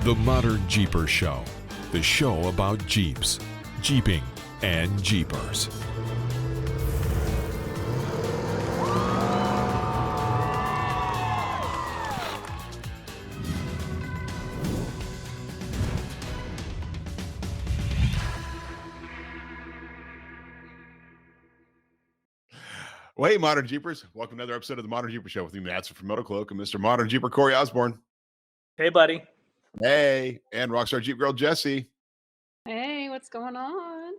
The ModernJeeper Show, the show about Jeeps, Jeeping, and Jeepers. Well, hey, Modern Jeepers. Welcome to another episode of the ModernJeeper Show with me, Matson from MotoCloak, and Mr. Modern Jeeper Corey Osborne. Hey, buddy. Hey, and Rockstar Jeep Girl Jessy. Hey, what's going on?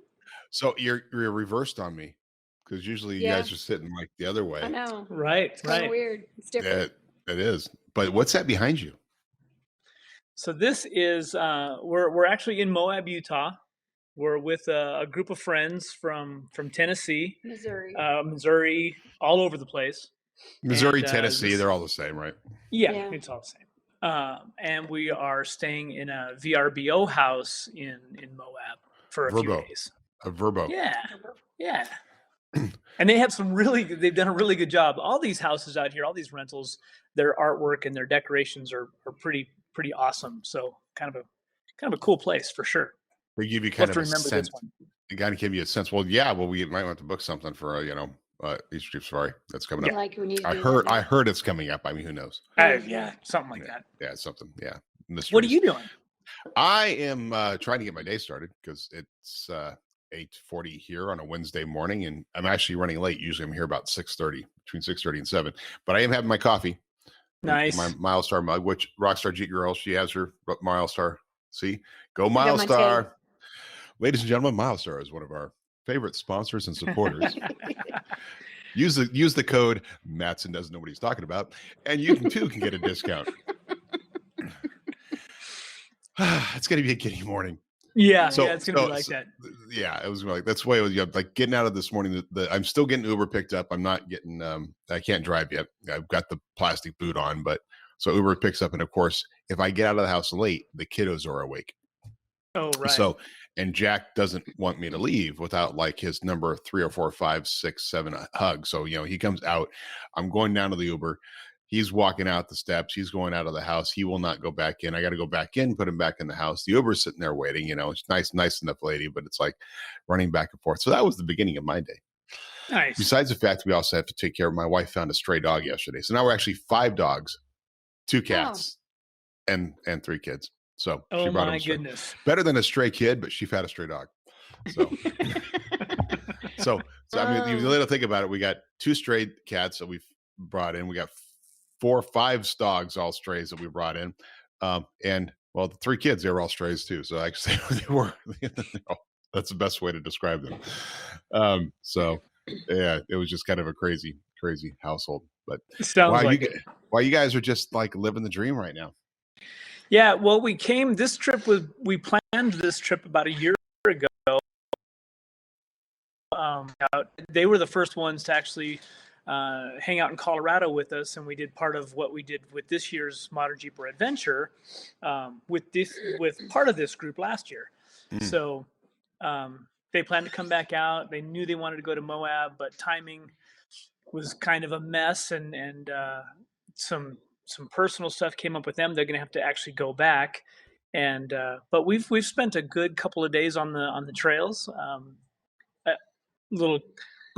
So you're reversed on me because usually you guys are sitting like the other way. I know. Right, It's kind of weird. It's different. It is. But what's that behind you? So this is we're actually in Moab, Utah. We're with a group of friends from Tennessee, Missouri, all over the place. Missouri, Tennessee, they're all the same, right? Yeah, it's all the same. And we are staying in a VRBO house in Moab for a few days. A VRBO. Yeah. And they've done a really good job. All these houses out here, all these rentals, their artwork and their decorations are pretty awesome. So kind of a cool place for sure. They give you kind of a sense. They kind of give you a sense. Well, we might want to book something for Easter Jeep Safari that's coming up. Like we need to I heard it's coming up. I mean, who knows? Something like that. Yeah, something. Yeah. Mysteries. What are you doing? I am trying to get my day started because it's 8:40 here on a Wednesday morning, and I'm actually running late. Usually, I'm here about 6:30, between 6:30 and 7. But I am having my coffee. Nice. My Milestar mug, which Rockstar Jeep Girl, she has her Milestar. See, go Milestar. Ladies and gentlemen, Milestar is one of our favorite sponsors and supporters. Use the code Matson doesn't know what he's talking about, and you can get a discount. It's gonna be a giddy morning. It's gonna be like that. Yeah, it was gonna be like that's the way it was. Like getting out of this morning. I'm still getting Uber picked up. I'm not getting. I can't drive yet. I've got the plastic boot on, but so Uber picks up, and of course, if I get out of the house late, the kiddos are awake. Oh, right. So, and Jack doesn't want me to leave without like his number 3 or 4, 5, 6, 7 hug. So, he comes out. I'm going down to the Uber. He's walking out the steps. He's going out of the house. He will not go back in. I got to go back in, put him back in the house. The Uber's sitting there waiting. It's nice enough lady, but it's like running back and forth. So that was the beginning of my day. Nice. Besides the fact we also have to take care of, my wife found a stray dog yesterday. So now we're actually 5 dogs, 2 cats, and 3 kids. So she brought my goodness, better than a stray kid, but she had a stray dog. So, so I mean, you little think about it. We got 2 stray cats that we've brought in. We got 4 or 5 dogs, all strays that we brought in. And well, the 3 kids, they were all strays too. So actually they were, that's the best way to describe them. So yeah, it was just kind of a crazy household, but why you guys are just like living the dream right now. Yeah, well, we planned this trip about a year ago. They were the first ones to actually hang out in Colorado with us, and we did part of what we did with this year's Modern Jeeper Adventure with part of this group last year. So they planned to come back out. They knew they wanted to go to Moab, but timing was kind of a mess, and some personal stuff came up with them. They're going to have to actually go back, but we've spent a good couple of days on the trails. A little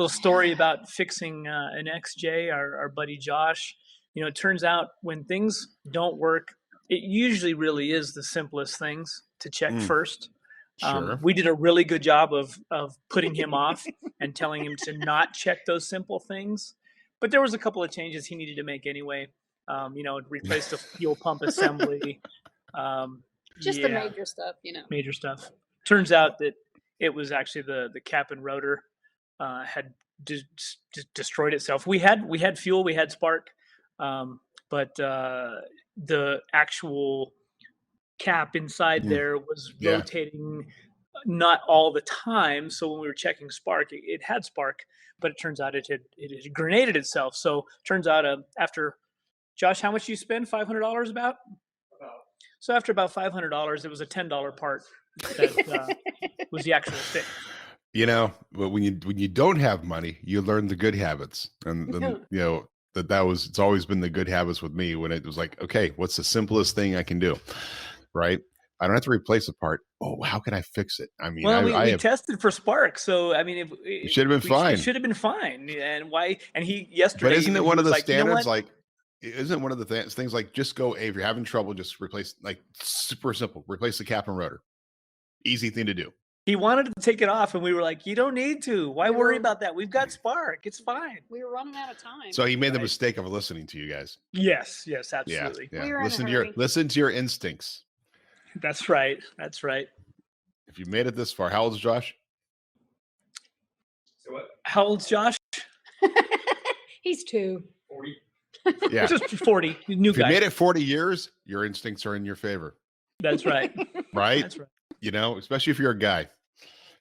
story about fixing an XJ. Our buddy Josh. It turns out when things don't work, it usually really is the simplest things to check first. Sure. We did a really good job of putting him off and telling him to not check those simple things. But there was a couple of changes he needed to make anyway. Replace the fuel pump assembly. Just the major stuff, Major stuff. Turns out that it was actually the cap and rotor had destroyed itself. We had fuel, we had spark, but the actual cap inside there was rotating not all the time. So when we were checking spark, it had spark, but it turns out it had grenaded itself. So turns out after. Josh, how much you spend? $500 about? So after about $500, it was a $10 part that was the actual thing. But when you don't have money, you learn the good habits, and then it's always been the good habits with me when it was like, okay, what's the simplest thing I can do? right? I don't have to replace a part. Oh, how can I fix it? I mean, Well, we I have, tested for sparks, so I mean, it should have been fine. It should have been fine. And why? And he But yesterday, isn't it even, one he of was the like, you know standards? what? Like, isn't one of the things like just go, if you're having trouble, just replace, like, super simple, replace the cap and rotor. Easy thing to do. He wanted to take it off, and we were like, you don't need to. Why We worry were- about that? We've got spark. It's fine. We were running out of time. So he made the Right. mistake of listening to you guys. Yes, Yeah, absolutely. yeah. We were in a Listen hurry. to your instincts. That's right. That's right. If you made it this far, how old is Josh? How old's Josh? He's 2. Yeah. Just 40. New If you guy. made it 40 years, your instincts are in your favor, That's right. right? That's right. You know, especially if you're a guy.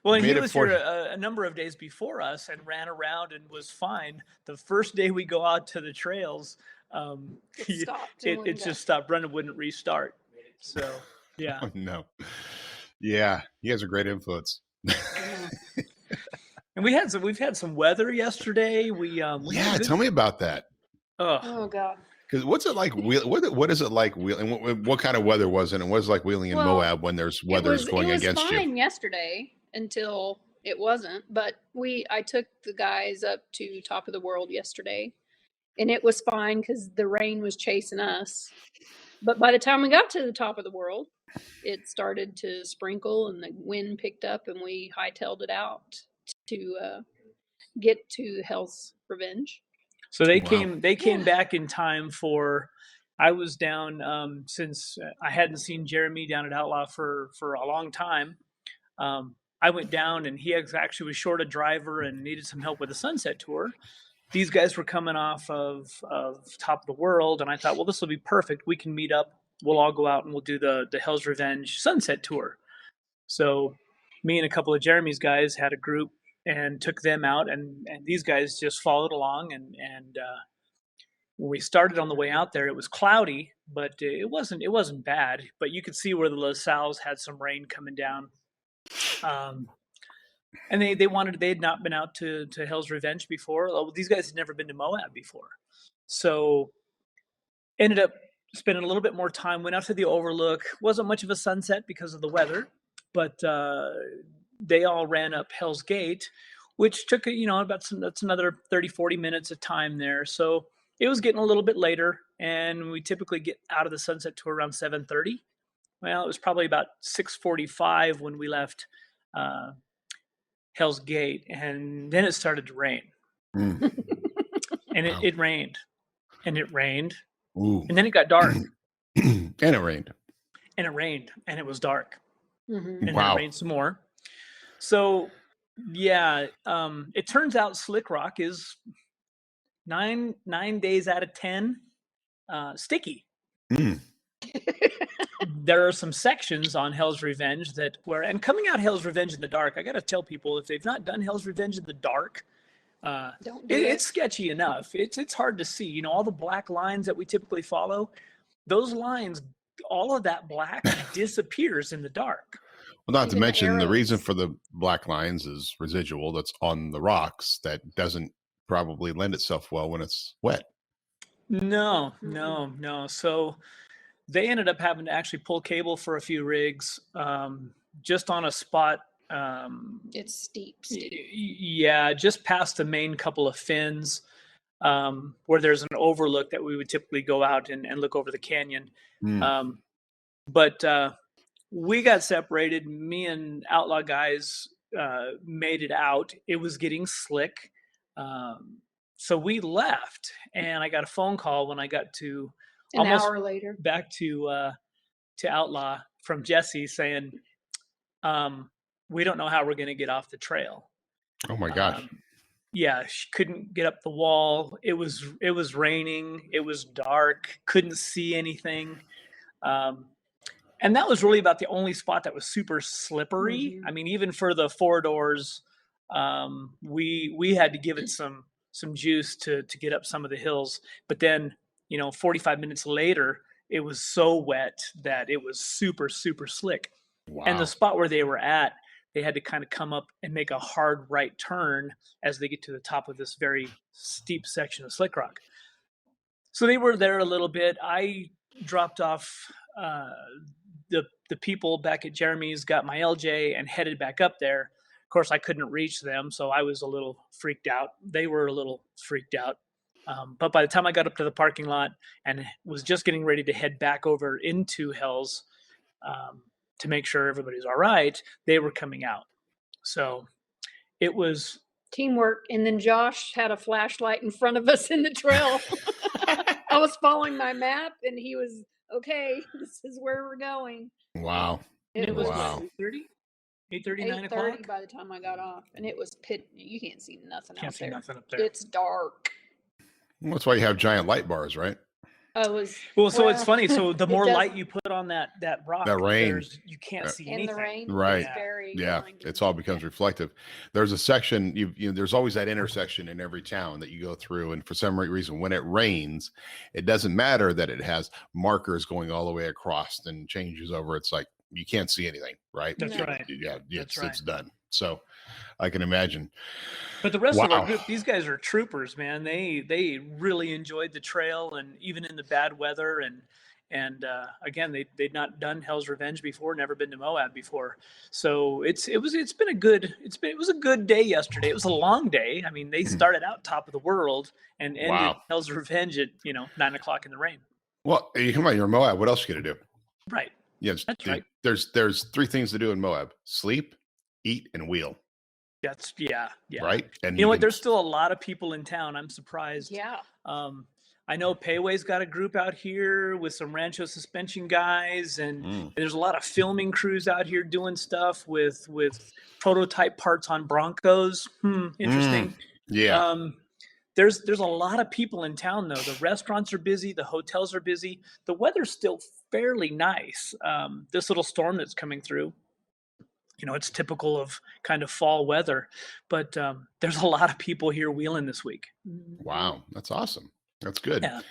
Well, and Made he it was 40. here a number of days before us and ran around and was fine. The first day we go out to the trails, It stopped and it wouldn't go. just stopped running, wouldn't restart. So, yeah. Oh, no. Yeah, he has a great influence. And we've had some weather yesterday. We had Yeah, a good- tell me about that. Oh God. Because what's it like? What is it like wheeling? What kind of weather was it? And what is it like wheeling in Well, Moab when there's weather going it was against you? fine yesterday until it wasn't. But I took the guys up to Top of the World yesterday, and it was fine because the rain was chasing us. But by the time we got to the Top of the World, it started to sprinkle and the wind picked up, and we hightailed it out to get to Hell's Revenge. So they Wow. came Yeah. back in time for. I was down since I hadn't seen Jeremy down at Outlaw for a long time. I went down and he actually was short a driver and needed some help with the Sunset Tour. These guys were coming off of Top of the World, and I thought, well, this will be perfect. We can meet up. We'll all go out and we'll do the Hell's Revenge Sunset Tour. So me and a couple of Jeremy's guys had a group and took them out, and these guys just followed along. And when we started on the way out there, it was cloudy, but it wasn't bad. But you could see where the LaSalle's had some rain coming down. And they had not been out to Hell's Revenge before. Oh, these guys had never been to Moab before. So ended up spending a little bit more time, went out to the overlook. Wasn't much of a sunset because of the weather, but they all ran up Hell's Gate, which took, that's another 30, 40 minutes of time there. So it was getting a little bit later, and we typically get out of the Sunset Tour around 7:30. Well, it was probably about 6:45 when we left Hell's Gate, and then it started to rain. Mm. And Wow. it rained, and it rained, Ooh. and then it got dark, And it rained. and it rained, and it was dark, Mhm. and then Wow. it rained some more. So, yeah, it turns out Slickrock is 9 days out of 10 sticky. Mm. There are some sections on Hell's Revenge and coming out Hell's Revenge in the dark, I got to tell people, if they've not done Hell's Revenge in the dark, Don't do it's sketchy enough. It's hard to see. All the black lines that we typically follow, those lines, all of that black disappears in the dark. Well, not to Even the mention the reason arrows. for the black lines is residual that's on the rocks that doesn't probably lend itself well when it's wet. No. Mm-mm. So they ended up having to actually pull cable for a few rigs, just on a spot. It's steep. Yeah, just past the main couple of fins, where there's an overlook that we would typically go out and look over the canyon. Mm. But we got separated. Me and Outlaw guys made it out. It was getting slick. So we left, and I got a phone call when I got to An hour later. back to Outlaw from Jessy saying, we don't know how we're going to get off the trail. Oh my gosh. Yeah, she couldn't get up the wall. It was raining. It was dark. Couldn't see anything. And that was really about the only spot that was super slippery. Mhm. I mean, even for the 4 doors, we had to give it some juice to get up some of the hills. But then, 45 minutes later, it was so wet that it was super, super slick. Wow. And the spot where they were at, they had to kind of come up and make a hard right turn as they get to the top of this very steep section of Slickrock. So they were there a little bit. I dropped off the people back at Jeremy's got my LJ and headed back up there. Of course, I couldn't reach them, so I was a little freaked out. They were a little freaked out. But by the time I got up to the parking lot and was just getting ready to head back over into Hell's to make sure everybody's all right, they were coming out. So it was teamwork. And then Josh had a flashlight in front of us in the trail. I was following my map, and he was, okay, this is where we're going. Wow. It was Wow. 8:30, 9 o'clock. By the time I got off, and it was pit. You can't see nothing Can't out see there. nothing up there. It's dark. Well, that's why you have giant light bars, right? So it's funny. So the more light you put on that rock, that rain, you can't see in anything. the rain, right? It's very blinding. It's all becomes reflective. There's a section. There's always that intersection in every town that you go through, and for some reason, when it rains, it doesn't matter that it has markers going all the way across and changes over. It's like you can't see anything, right? That's right. Yeah, That's right. It's done. So I can imagine. But the rest of our group, these guys are troopers, man. They really enjoyed the trail, and even in the bad weather. And again, they'd not done Hell's Revenge before, never been to Moab before. So it was a good day yesterday. It was a long day. I mean, they started out top of the world and ended Hell's Revenge at 9 o'clock in the rain. Well, you come on, you're in Moab. What else are you gonna do? Right. Yes, that's right. There's three things to do in Moab: sleep, eat, and wheel. That's yeah. Right. And you know what? There's still a lot of people in town. I'm surprised. Yeah. I know Payway's got a group out here with some Rancho suspension guys, and there's a lot of filming crews out here doing stuff with prototype parts on Broncos. Interesting. Yeah. There's a lot of people in town though. The restaurants are busy, the hotels are busy. The weather's still fairly nice. This little storm that's coming through, it's typical of kind of fall weather, but there's a lot of people here wheeling this week. Wow, that's awesome. That's good. Yeah.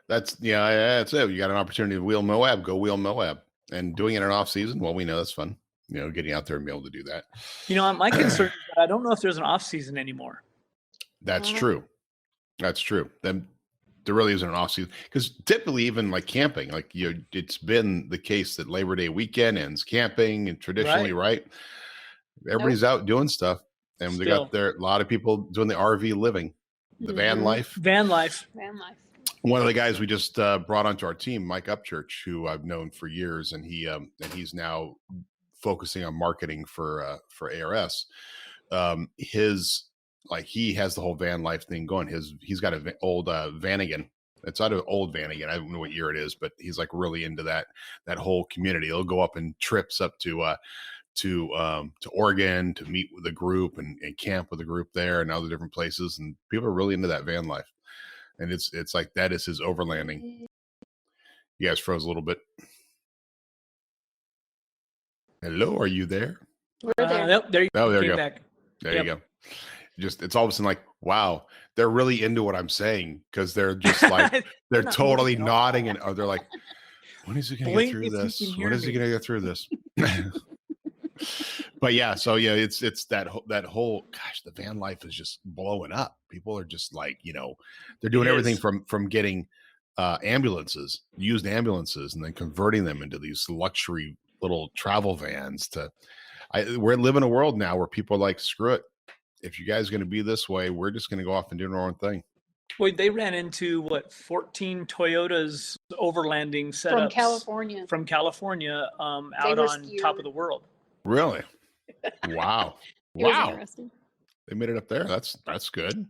That's it. You got an opportunity to wheel Moab, go wheel Moab. And doing it in off season, well, we know that's fun. Getting out there and be able to do that. My concern is that I don't know if there's an off season anymore. That's true. That's true. Then there really isn't an off season, because typically even like camping, it's been the case that Labor Day weekend ends camping, and traditionally, right? Everybody's out doing stuff, and we got there a lot of people doing the RV living, the van life. One of the guys we just brought onto our team, Mike Upchurch, who I've known for years, and he's now focusing on marketing for ARS. He has the whole van life thing going. He's got an old Vanagon. It's not an old Vanagon. I don't know what year it is, but he's like really into that whole community. He'll go up in trips up to Oregon to meet with a group and camp with a group there and other different places. And people are really into that van life. And it's like that is his overlanding. You guys froze a little bit. Hello, are you there? We're there. Nope, there you go. There you go. Back. There you go. It's all of a sudden like, wow, they're really into what I'm saying, because they're just like they're totally nodding, and they're like, when is he going to get through this? When is he going to get through this? But it's that whole gosh, the van life is just blowing up. People are just like, they're doing everything from getting used ambulances, and then converting them into these luxury little travel vans. We're living in a world now where people are like, screw it. If you guys are going to be this way, we're just going to go off and do our own thing. Boy, they ran into 14 Toyotas overlanding setups from California out on top of the world. Really? Wow. It was interesting. They made it up there. That's good.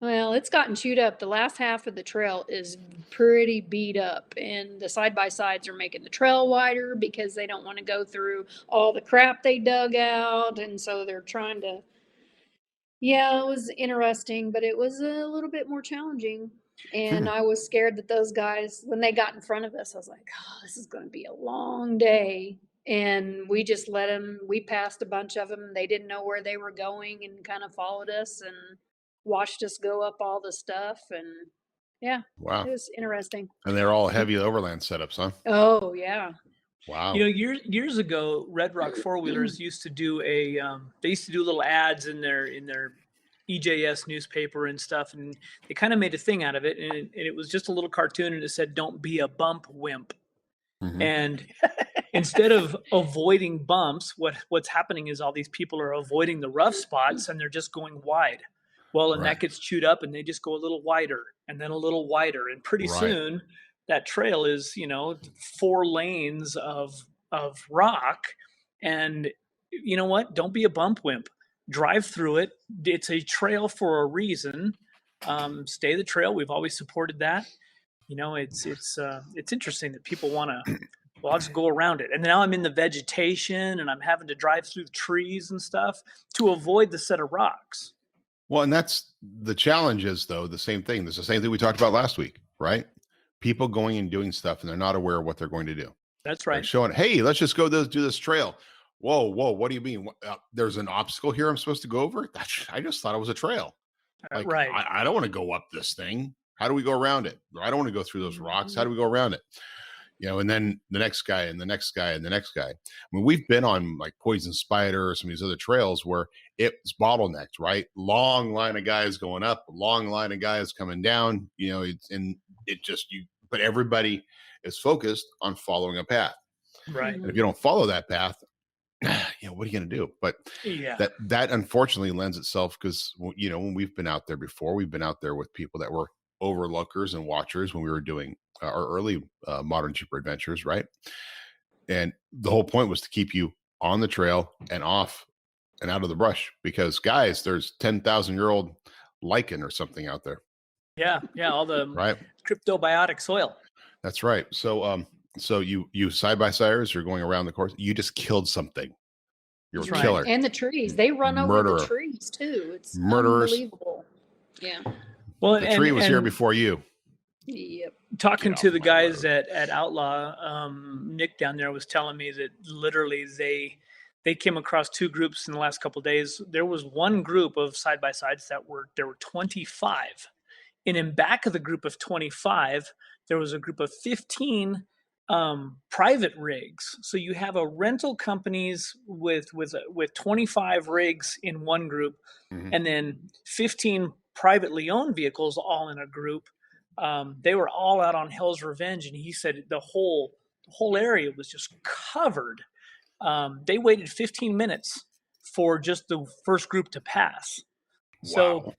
Well, it's gotten chewed up. The last half of the trail is pretty beat up, and the side-by-sides are making the trail wider because they don't want to go through all the crap they dug out, and so they're trying to. Yeah, it was interesting, but it was a little bit more challenging. And I was scared that those guys, when they got in front of us, I was like, oh, this is going to be a long day. And we just let them, we passed a bunch of them. They didn't know where they were going and kind of followed us and watched us go up all the stuff. And yeah, wow, it was interesting. And they're all heavy overland setups, huh? Oh, yeah. Wow. Years ago, Red Rock Four Wheelers used to do they used to do little ads in their EJS newspaper and stuff, and they kind of made a thing out of it, and it was just a little cartoon, and it said, "Don't be a bump wimp." Mm-hmm. And instead of avoiding bumps, what's happening is all these people are avoiding the rough spots and they're just going wide. Well, and that gets chewed up and they just go a little wider and then a little wider. And pretty soon that trail is, 4 lanes of rock. And you know what? Don't be a bump wimp. Drive through it. It's a trail for a reason. Stay the trail. We've always supported that. It's interesting that people want to, well, I'll just go around it. And now I'm in the vegetation and I'm having to drive through the trees and stuff to avoid the set of rocks. Well, and that's the challenge is, though, the same thing. It's the same thing we talked about last week, right? People going and doing stuff and they're not aware of what they're going to do. That's right. They're showing, hey, let's just go do this trail. Whoa, what do you mean? There's an obstacle here I'm supposed to go over? I just thought it was a trail. Like, right. I don't want to go up this thing. How do we go around it? I don't want to go through those rocks. How do we go around it? And then the next guy and the next guy and the next guy. I mean, we've been on like Poison Spider or some of these other trails where it's bottlenecked, right? Long line of guys going up, long line of guys coming down, but everybody is focused on following a path. Right. And if you don't follow that path, what are you going to do? But that unfortunately lends itself because, when we've been out there before, we've been out there with people that were overlookers and watchers when we were doing our early ModernJeeper adventures, right? And the whole point was to keep you on the trail and off and out of the brush because, guys, there's 10,000-year-old lichen or something out there. Yeah, all the cryptobiotic soil. That's right. So you side-by-siders, you're going around the course. You just killed something. You're a killer. And the trees. They run over the trees, too. It's unbelievable. Yeah. Well, the tree was here before you. Yep. Talking to the guys at Outlaw, Nick down there was telling me that literally they came across 2 groups in the last couple of days. There was one group of side-by-sides there were 25. And in back of the group of 25, there was a group of 15 private rigs. So you have a rental companies with 25 rigs in one group, and then 15 privately owned vehicles all in a group. They were all out on Hell's Revenge, and he said the whole area was just covered. They waited 15 minutes for just the first group to pass. Wow. So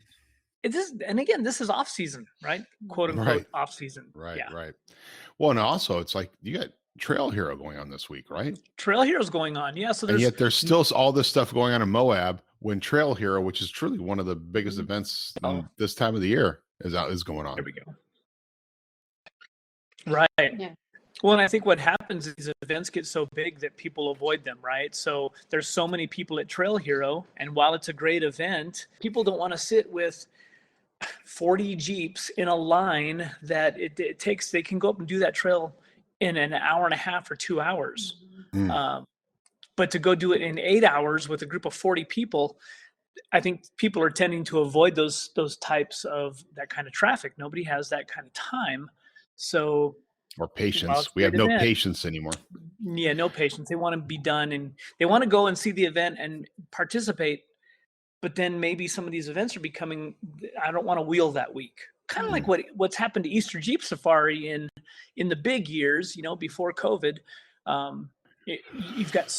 this is off season, right? Quote unquote off season. Right. Well, and also it's like you got Trail Hero going on this week, right? Trail Hero's going on, yeah. So yet there's still all this stuff going on in Moab when Trail Hero, which is truly one of the biggest events this time of the year, is going on. There we go. Right. Yeah. Well, and I think what happens is these events get so big that people avoid them, right? So there's so many people at Trail Hero, and while it's a great event, people don't want to sit with 40 Jeeps in a line that it takes. They can go up and do that trail in an hour and a half or 2 hours. But to go do it in 8 hours with a group of 40 people, I think people are tending to avoid those types of that kind of traffic. Nobody has that kind of time. So, or patience. We have no patience anymore. Yeah, no patience. They want to be done and they want to go and see the event and participate. But then maybe some of these events are becoming, I don't want to wheel that week. Kind of like what's happened to Easter Jeep Safari in the big years, before COVID. You've got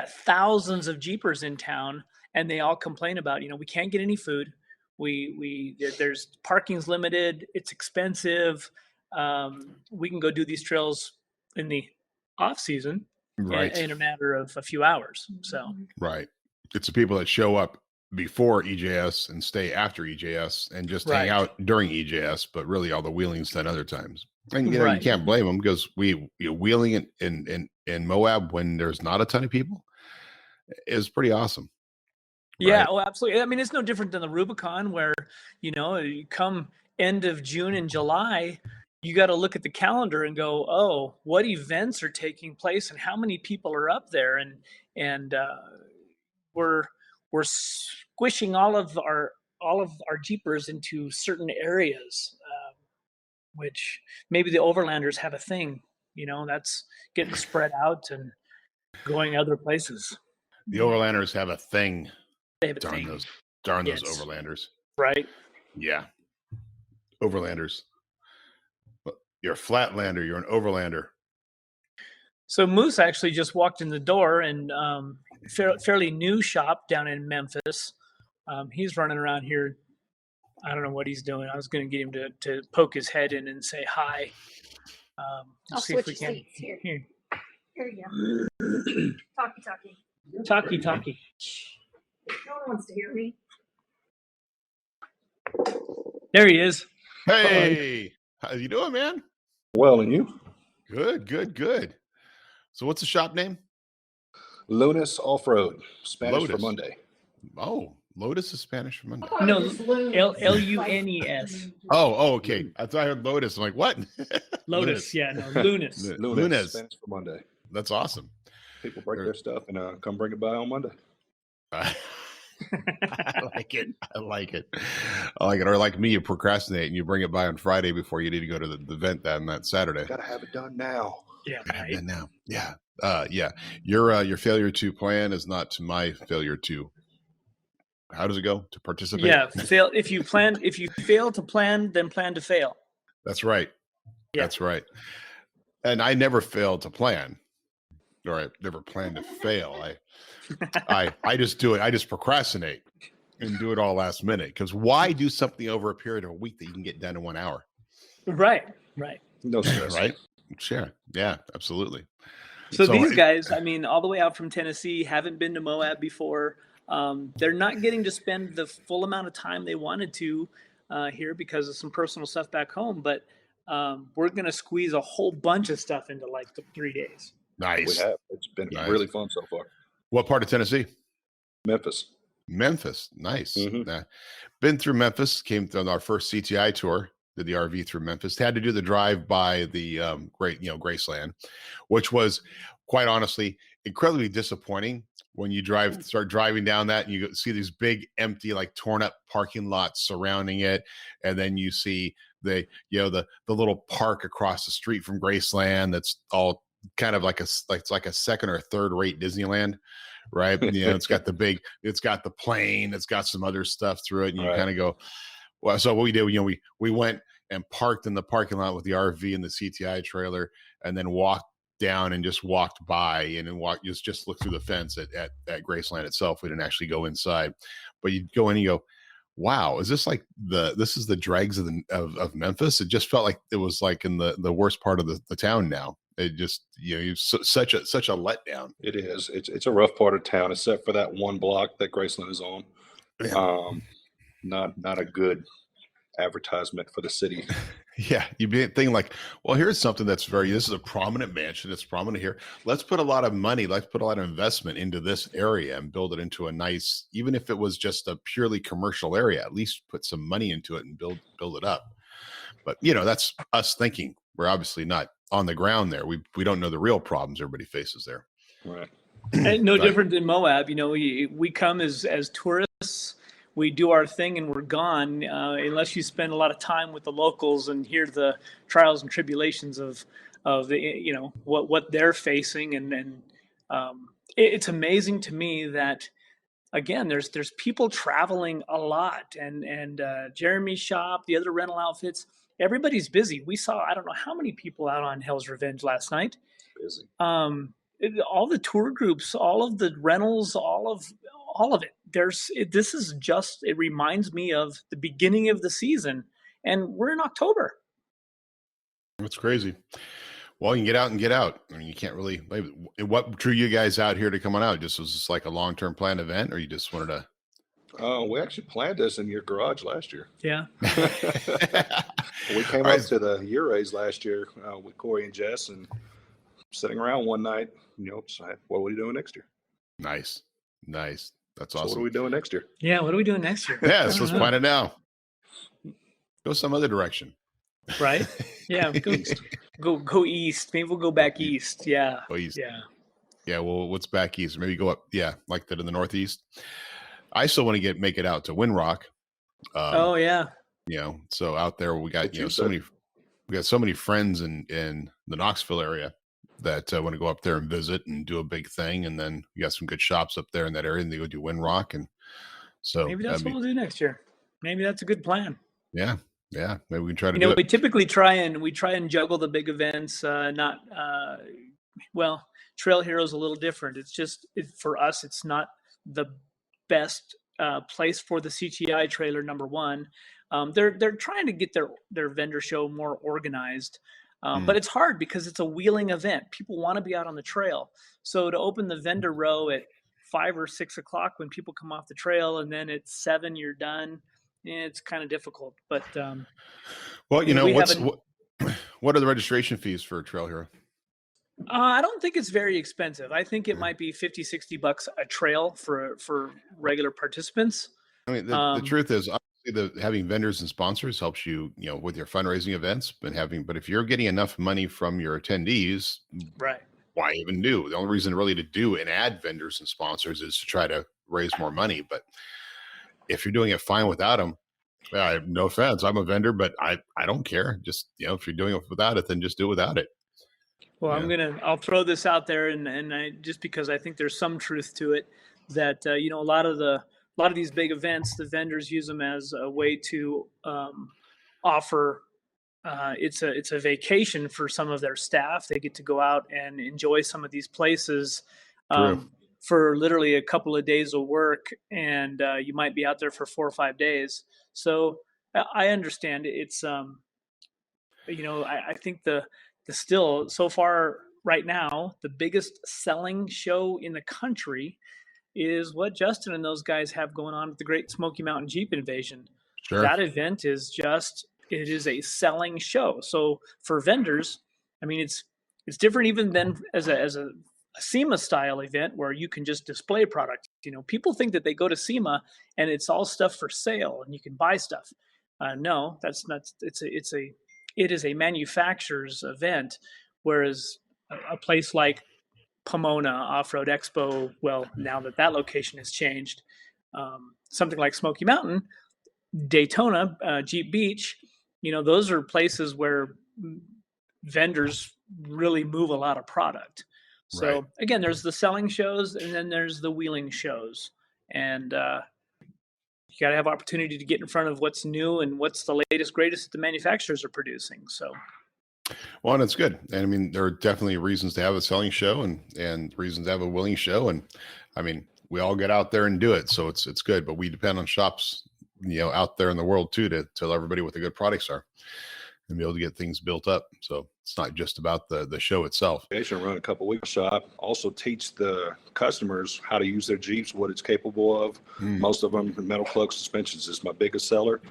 thousands of Jeepers in town, and they all complain about, we can't get any food. There's parking's limited. It's expensive. We can go do these trails in the off season in a matter of a few hours. So, right. It's the people that show up before EJS and stay after EJS and just hang out during EJS, but really all the wheeling's done other times. And you can't blame them because wheeling in Moab when there's not a ton of people is pretty awesome. Yeah, right? Oh, absolutely. I mean, it's no different than the Rubicon where, you come end of June and July, you got to look at the calendar and go, oh, what events are taking place and how many people are up there? And we're squishing all of our Jeepers into certain areas, which maybe the overlanders have a thing, that's getting spread out and going other places. The overlanders have a thing. They have a thing. Those overlanders. Right. Yeah. Overlanders. You're a flatlander. You're an overlander. So Moose actually just walked in the door, and fairly new shop down in Memphis. He's running around here. I don't know what he's doing. I was going to get him to poke his head in and say hi. I'll See if switch we can. seats here. Here you go. Talkie. Talkie. No one wants to hear me. There he is. Hey, how you doing, man? Well, and you? Good. So what's the shop name? Lotus Off-Road, Spanish for Lotus. Monday. Oh, Lotus is Spanish for Monday. No, Lunes. Oh, okay. I thought I heard Lotus. I'm like, what? Lotus, yeah, no, Lunes. Lunes, Spanish for Monday. That's awesome. People break their stuff and come bring it by on Monday. I like it. Or like me, you procrastinate and you bring it by on Friday before you need to go to the event that Saturday. Gotta have it done now. Yeah, Have it done now. Yeah. Your failure to plan is not my failure to. How does it go? To participate? Yeah, fail. If you fail to plan, then plan to fail. That's right. Yeah. That's right. And I never failed to plan. Or I never planned to fail. I just do it. I just procrastinate and do it all last minute. Because why do something over a period of a week that you can get done in 1 hour? Right. No stress. Right? Sure. Yeah, absolutely. So these guys, I mean, all the way out from Tennessee, haven't been to Moab before. They're not getting to spend the full amount of time they wanted to here because of some personal stuff back home. But we're going to squeeze a whole bunch of stuff into like 3 days. Nice. We have. It's been really fun so far. What part of Tennessee? Memphis. Nice. Mm-hmm. Been through Memphis, came on our first CTI tour, did the RV through Memphis. Had to do the drive by the Graceland, which was quite honestly incredibly disappointing when you start driving down that and you see these big empty, like torn up parking lots surrounding it. And then you see the little park across the street from Graceland that's all kind of like it's like a second or third rate Disneyland, right? It's got the plane, it's got some other stuff through it, and you kind of go, well. So what we did, we went and parked in the parking lot with the RV and the CTI trailer, and then walked down and just walked by and then just look through the fence at Graceland itself. We didn't actually go inside, but you go in and you go, wow, is this like this is the dregs of Memphis? It just felt like it was like in the worst part of the town now. It just, such a letdown. It is. It's a rough part of town, except for that one block that Graceland is on. Yeah. Not a good advertisement for the city. Yeah, you'd be thinking like, well, here's something this is a prominent mansion. It's prominent here. Let's put a lot of money. Let's put a lot of investment into this area and build it into a nice, even if it was just a purely commercial area, at least put some money into it and build it up. But that's us thinking. We're obviously not on the ground there. We don't know the real problems everybody faces there. Right. And no different than Moab. We come as tourists. We do our thing and we're gone, unless you spend a lot of time with the locals and hear the trials and tribulations of the what they're facing, and it's amazing to me that again there's people traveling a lot, and Jeremy's shop, the other rental outfits, everybody's busy. We saw I don't know how many people out on Hell's Revenge last night. Busy. All the tour groups, all of the rentals, all of it. It reminds me of the beginning of the season, and we're in October. That's crazy. Well, you can get out. I mean, you can't really. What drew you guys out here to come on out? Was this like a long-term planned event, or you just wanted to? We actually planned this in your garage last year. Yeah. We came up to the Urays last year with Corey and Jess, and sitting around one night, decided, what are we doing next year? Nice. That's awesome. So what are we doing next year? Yeah, what are we doing next year? Yeah, let's plan it now. Go some other direction. Right? Yeah, go east. Maybe we'll go back east. Yeah. Go east. Yeah. Yeah, well, what's back east? Maybe go up, like that in the northeast. I still want to make it out to Windrock. Oh yeah. So out there we got so many friends in the Knoxville area that want to go up there and visit and do a big thing, and then we got some good shops up there in that area, and they go do Windrock, and so maybe that's what we'll do next year. Maybe that's a good plan. Yeah, maybe we can try to do it. We typically try and juggle the big events, not well, Trail Hero is a little different. It's just for us, it's not the best place for the CTI trailer. Number one, they're trying to get their vendor show more organized, but it's hard because it's a wheeling event. People want to be out on the trail, so to open the vendor row at 5 or 6 o'clock when people come off the trail, and then at 7 you're done, it's kind of difficult. But well, what are the registration fees for Trail Hero? I don't think it's very expensive. I think it might be $50-$60 a trail for regular participants. I mean, the truth is, obviously, having vendors and sponsors helps you, with your fundraising events. But if you're getting enough money from your attendees, right? Why even do? The only reason really to do and add vendors and sponsors is to try to raise more money. But if you're doing it fine without them, no offense, I'm a vendor, but I don't care. Just if you're doing it without it, then just do it without it. Well, I'll throw this out there, and I just because I think there's some truth to it that a lot of these big events, the vendors use them as a way to offer. It's a vacation for some of their staff. They get to go out and enjoy some of these places for literally a couple of days of work, and you might be out there for 4 or 5 days. So I understand it's I think the still so far right now the biggest selling show in the country is what Justin and those guys have going on at the Great Smoky Mountain Jeep Invasion. Sure. That event is it is a selling show. So for vendors, I mean, it's different even than as a SEMA style event where you can just display product. People think that they go to SEMA and it's all stuff for sale and you can buy stuff. No, that's not. It is a manufacturer's event, whereas a place like Pomona Off-Road Expo, well, now that location has changed, something like Smoky Mountain, Daytona, Jeep Beach, those are places where vendors really move a lot of product. So again, there's the selling shows and then there's the wheeling shows. And you got to have opportunity to get in front of what's new and what's the latest, greatest that the manufacturers are producing. So, well, and it's good. And I mean, there are definitely reasons to have a selling show and reasons to have a wheeling show. And I mean, we all get out there and do it. So it's good, but we depend on shops, out there in the world too, to tell everybody what the good products are and be able to get things built up. So it's not just about the show itself. I should run a couple weeks shop, also teach the customers how to use their Jeeps, what it's capable of. Most of them, metal cloak suspensions is my biggest seller.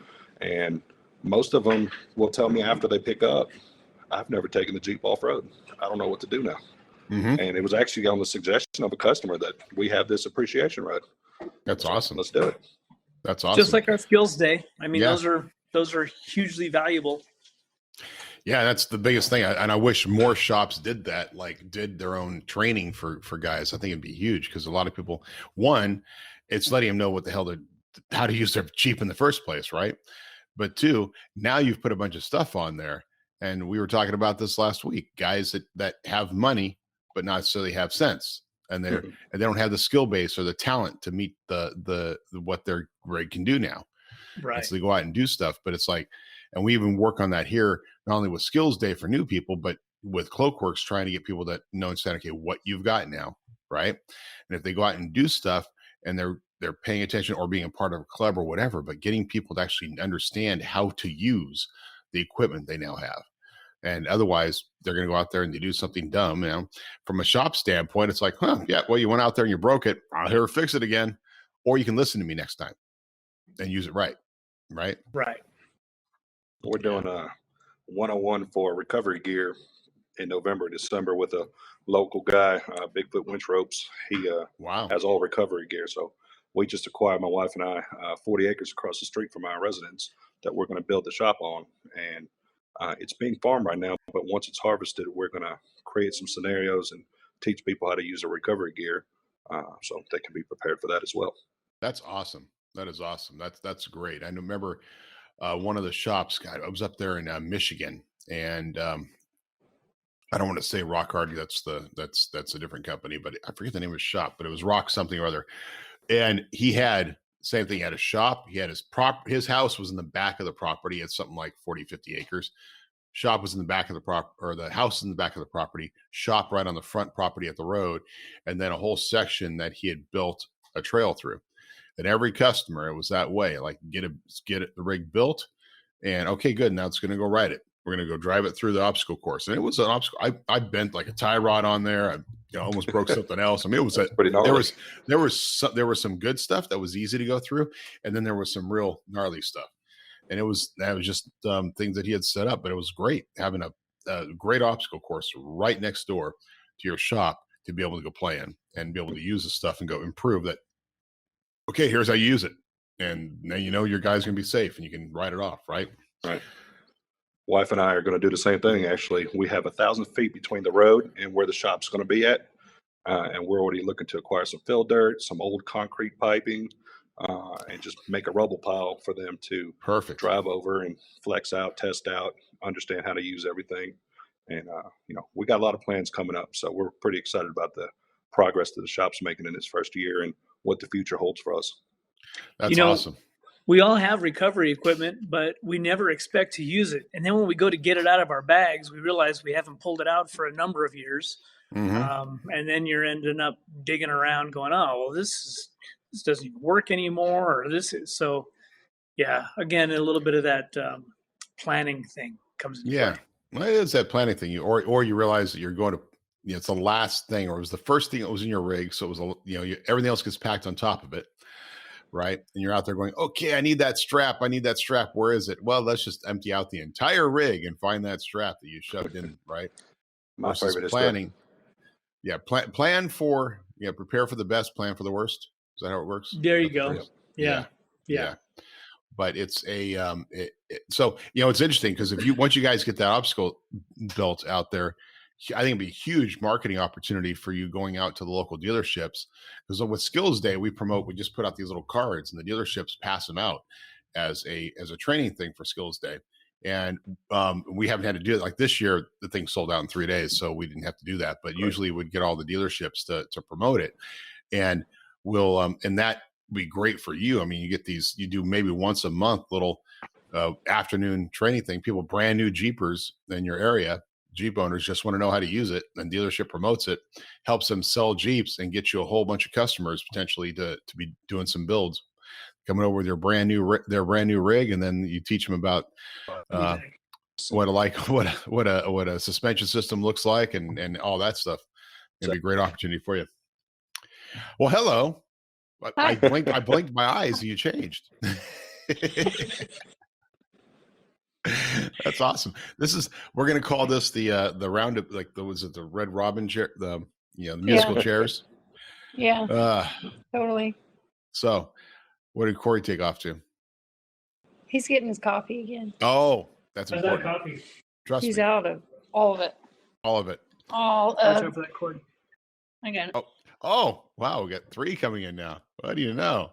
And most of them will tell me after they pick up, I've never taken the Jeep off-road. I don't know what to do now. And it was actually on the suggestion of a customer that we have this appreciation ride. That's awesome. Let's do it. That's awesome. Just like our skills day. I mean, those are hugely valuable. Yeah, that's the biggest thing. And I wish more shops did that, like did their own training for guys. I think it'd be huge because a lot of people, one, it's letting them know what the hell how to use their Jeep in the first place, right? But two, now you've put a bunch of stuff on there. And we were talking about this last week, guys that have money, but not necessarily have sense. And they don't have the skill base or the talent to meet the what their rig can do now. Right. And so they go out and do stuff, but it's like, and we even work on that here, not only with Skills Day for new people, but with Cloakworks, trying to get people that know and say, okay, what you've got now, right? And if they go out and do stuff and they're paying attention or being a part of a club or whatever, but getting people to actually understand how to use the equipment they now have. And otherwise, they're going to go out there and they do something dumb. From a shop standpoint, it's like, well, you went out there and you broke it. I'll here fix it again. Or you can listen to me next time and use it right. Right. We're doing a 101 for recovery gear in November, December with a local guy, Bigfoot Winch Ropes. He has all recovery gear. So we just acquired, my wife and I, 40 acres across the street from our residence that we're going to build the shop on. And it's being farmed right now, but once it's harvested, we're going to create some scenarios and teach people how to use a recovery gear so they can be prepared for that as well. That's awesome. That is awesome. That's great. I remember one of the shops, I was up there in Michigan, and I don't want to say Rock Hard. That's a different company, but I forget the name of his shop, but it was Rock something or other. And he had same thing. He had a shop. He had his house was in the back of the property. It's something like 40, 50 acres. shop was in the back of the or the house in the back of the property, shop right on the front property at the road, and then a whole section that he had built a trail through. And every customer, it was that way. Like get the rig built, and okay, good. Now it's going to go ride it. We're going to go drive it through the obstacle course. And it was an obstacle. I bent like a tie rod on there. I almost broke something else. I mean, it was pretty gnarly. There was some good stuff that was easy to go through, and then there was some real gnarly stuff. And that was just things that he had set up. But it was great having a great obstacle course right next door to your shop to be able to go play in and be able to use the stuff and go improve that. Okay, here's how you use it. And now your guy's going to be safe and you can ride it off, right? Right. Wife and I are going to do the same thing. Actually, we have 1,000 feet between the road and where the shop's going to be at. And we're already looking to acquire some fill dirt, some old concrete piping, and just make a rubble pile for them to drive over and flex out, test out, understand how to use everything. And, we got a lot of plans coming up. So we're pretty excited about the progress that the shop's making in its first year and what the future holds for us. That's awesome. We all have recovery equipment, but we never expect to use it. And then when we go to get it out of our bags, we realize we haven't pulled it out for a number of years. Mm-hmm. And then you're ending up digging around going, oh, well, this doesn't even work anymore. Or this is so, yeah, again, a little bit of that planning thing comes into play. Well, it is that planning thing. Or you realize that you're going to, it's the last thing, or it was the first thing that was in your rig. So it was, everything else gets packed on top of it. Right. And you're out there going, okay, I need that strap. Where is it? Well, let's just empty out the entire rig and find that strap that you shoved in. Right. My favorite planning. Yeah. Plan for, prepare for the best, plan for the worst. Is that how it works? There you go. Yeah. But it's so, it's interesting because once you guys get that obstacle built out there, I think it'd be a huge marketing opportunity for you going out to the local dealerships. Because with Skills Day, we just put out these little cards and the dealerships pass them out as a training thing for Skills Day. And we haven't had to do it. Like this year, the thing sold out in 3 days, so we didn't have to do that. But usually we'd get all the dealerships to promote it. And we'll and that would be great for you. I mean, you do maybe once a month little afternoon training thing. People, brand new Jeepers in your area, Jeep owners just want to know how to use it, and dealership promotes it, helps them sell Jeeps and get you a whole bunch of customers potentially to be doing some builds, coming over with their brand new rig, and then you teach them about what a suspension system looks like and all that stuff. It'd be a great opportunity for you. Well, hello. I blinked my eyes and you changed. That's awesome. We're going to call this the roundup, like was it the Red Robin chair, the musical chairs? Yeah. Totally. So what did Corey take off to? He's getting his coffee again. Oh, that's important. That coffee. Trust He's me. out of all of it. All of it. Watch out for that cord. I got it. Oh, wow. We got 3 coming in now. What do you know?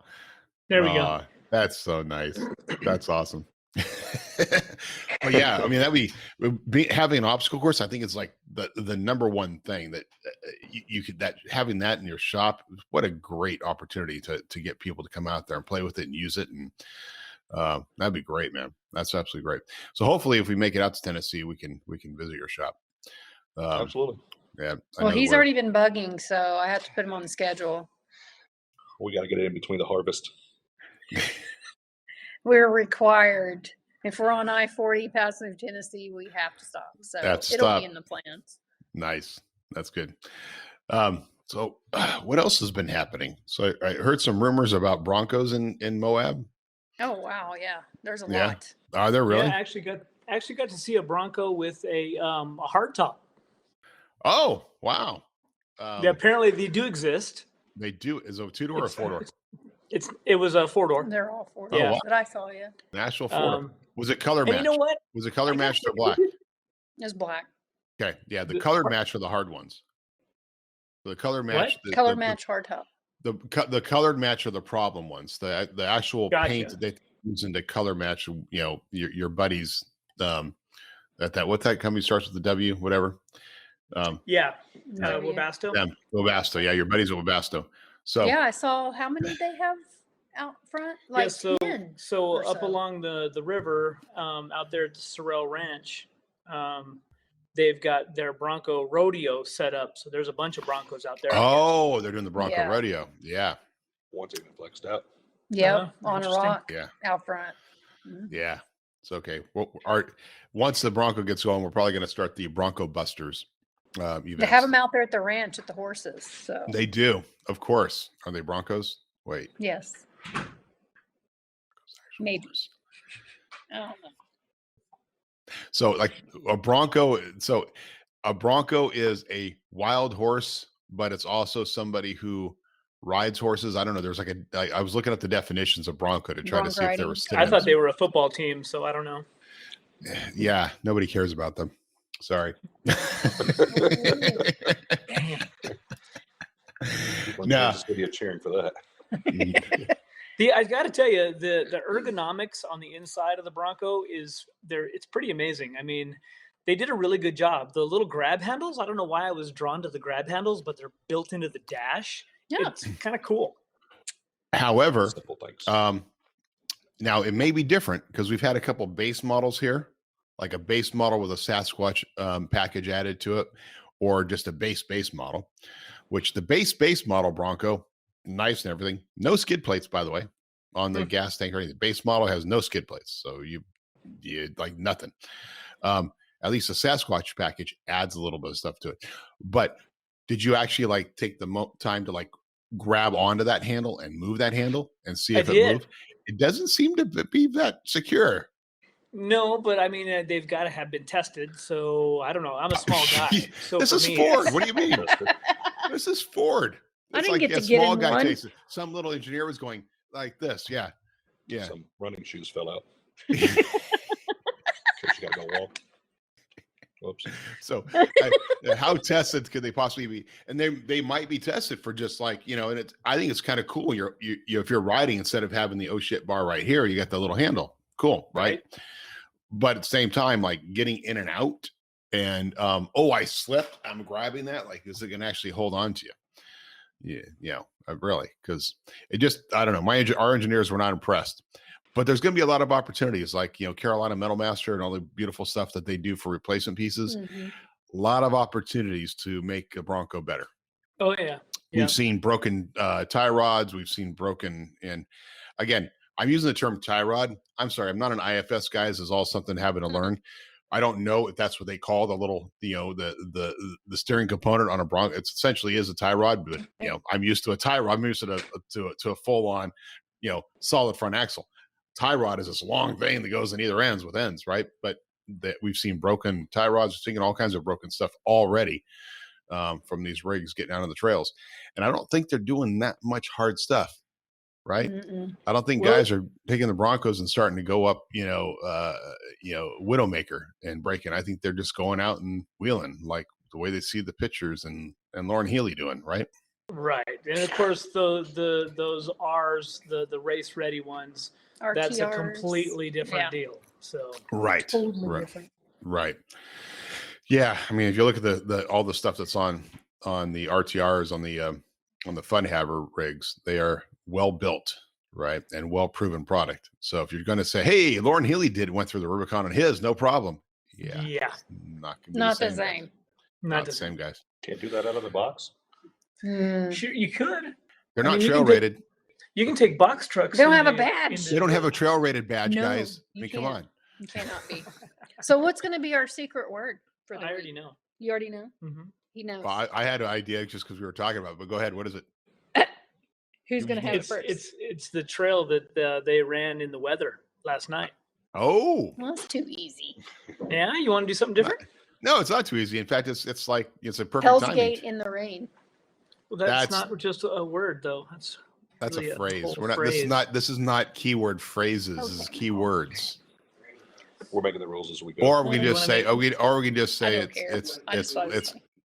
There we go. That's so nice. That's awesome. But yeah, I mean, having an obstacle course, I think it's like the number one thing that you could, having that in your shop, what a great opportunity to get people to come out there and play with it and use it. And that'd be great, man. That's absolutely great. So hopefully if we make it out to Tennessee, we can visit your shop. Absolutely. Yeah. Well, he's already been bugging, so I have to put him on the schedule. We got to get it in between the harvest. We're required. If we're on I-40 passing through Tennessee, we have to stop. So it'll be in the plans. Nice. That's good. So what else has been happening? So I heard some rumors about Broncos in Moab. Oh, wow. Yeah. There's a lot. Are there really? Yeah, I actually got to see a Bronco with a hardtop. Oh, wow. Apparently they do exist. They do. Is it a 2-door or 4-door? It was a 4-door. They're all 4-door. Yeah. But I saw you. National 4-door. Was it color matched? You know what? Was it color matched or black? It's black. Okay. Yeah. The color match are the hard ones. The color match. Color match hardtop. The colored match are the problem ones. The actual paint that they use into color match, your buddies, what that company starts with the W, whatever. Webasto. Yeah, Webasto. Yeah, your buddies at Webasto. So yeah, I saw how many they have out front. Like 10 so up along the river, out there at the Sorrel Ranch, They've got their Bronco rodeo set up. So there's a bunch of Broncos out there. Oh, they're doing the Bronco rodeo. Yeah. One's even flexed out. Yep, on a rock. Yeah. Out front. Yeah. It's okay. Well, once the Bronco gets going, we're probably going to start the Bronco Busters. Events. They have them out there at the ranch at the horses. So they do, of course. Are they Broncos? Wait. Yes. Maybe. I don't know. So like a Bronco. So a Bronco is a wild horse, but it's also somebody who rides horses. I don't know. There's I was looking at the definitions of Bronco to try to see if there was. I thought they were a football team, so I don't know. Yeah, nobody cares about them. Sorry. No, video cheering for that. I got to tell you, the ergonomics on the inside of the Bronco it's pretty amazing. I mean, they did a really good job. The little grab handles, I don't know why I was drawn to the grab handles, but they're built into the dash. Yeah. It's kind of cool. However, now it may be different because we've had a couple base models here, like a base model with a Sasquatch package added to it, or just a base model, which the base model Bronco, nice and everything. No skid plates, by the way, on the gas tank or anything. The base model has no skid plates. So you like nothing. At least the Sasquatch package adds a little bit of stuff to it. But did you actually like take the time to like grab onto that handle and move that handle and see if it moved? It doesn't seem to be that secure. No, but I mean, they've got to have been tested. So I don't know. I'm a small guy. So this is Ford. What do you mean? This is Ford. It's I didn't like get to a get small in guy one. takes it. Some little engineer was going like this. Yeah. Some running shoes fell out. So you got to go walk. Whoops. So how tested could they possibly be? And they might be tested for just like, and I think it's kind of cool. If you're riding, instead of having the oh shit bar right here, you got the little handle. Cool. Right. But at the same time, like getting in and out and, I slipped. I'm grabbing that. Like, is it going to actually hold on to you? Yeah. Really. Cause it just, I don't know. Our engineers were not impressed. But there's going to be a lot of opportunities like, Carolina Metal Master and all the beautiful stuff that they do for replacement pieces. Mm-hmm. A lot of opportunities to make a Bronco better. Oh, yeah. We've seen broken tie rods. We've seen broken. And again, I'm using the term tie rod. I'm sorry. I'm not an IFS guy. This is all something having to learn. I don't know if that's what they call the little, the steering component on a Bronco. It essentially is a tie rod, but, I'm used to a tie rod. I'm used to a full on, solid front axle. Tie rod is this long vein that goes in either ends with ends, right? But that we've seen broken tie rods, we've seen all kinds of broken stuff already from these rigs getting out on the trails. And I don't think they're doing that much hard stuff, right? I don't think guys are taking the Broncos and starting to go up, Widowmaker and breaking. I think they're just going out and wheeling like the way they see the pictures and Lauren Healy doing, right? Right. And of course, those R's, the race ready ones, RTRs. That's a completely different deal. So right. Totally different. Right. Yeah. I mean, if you look at all the stuff that's on the RTRs on the Fun Haver rigs, they are well built, right, and well proven product. So if you're going to say, "Hey, Lauren Healy went through the Rubicon on his, no problem," not the same. Not the same guys. Can't do that out of the box. Sure, you could. They're not trail rated. You can take box trucks. They don't have a badge. They don't have a trail rated badge, guys. I mean, come on. You cannot be. So what's going to be our secret word for the week? I already know. You already know? Mm-hmm. He knows. Well, I had an idea just because we were talking about it, but go ahead. What is it? Who's going to have it first? It's the trail that they ran in the weather last night. Oh. Well, it's too easy. Yeah? You want to do something different? No, it's not too easy. In fact, it's a perfect Hell's timing. Gate in the rain. Well, that's not just a word, though. That's really a phrase. We're not. This is not keyword phrases. This is keywords. We're making the rules as we go. Or we can just say.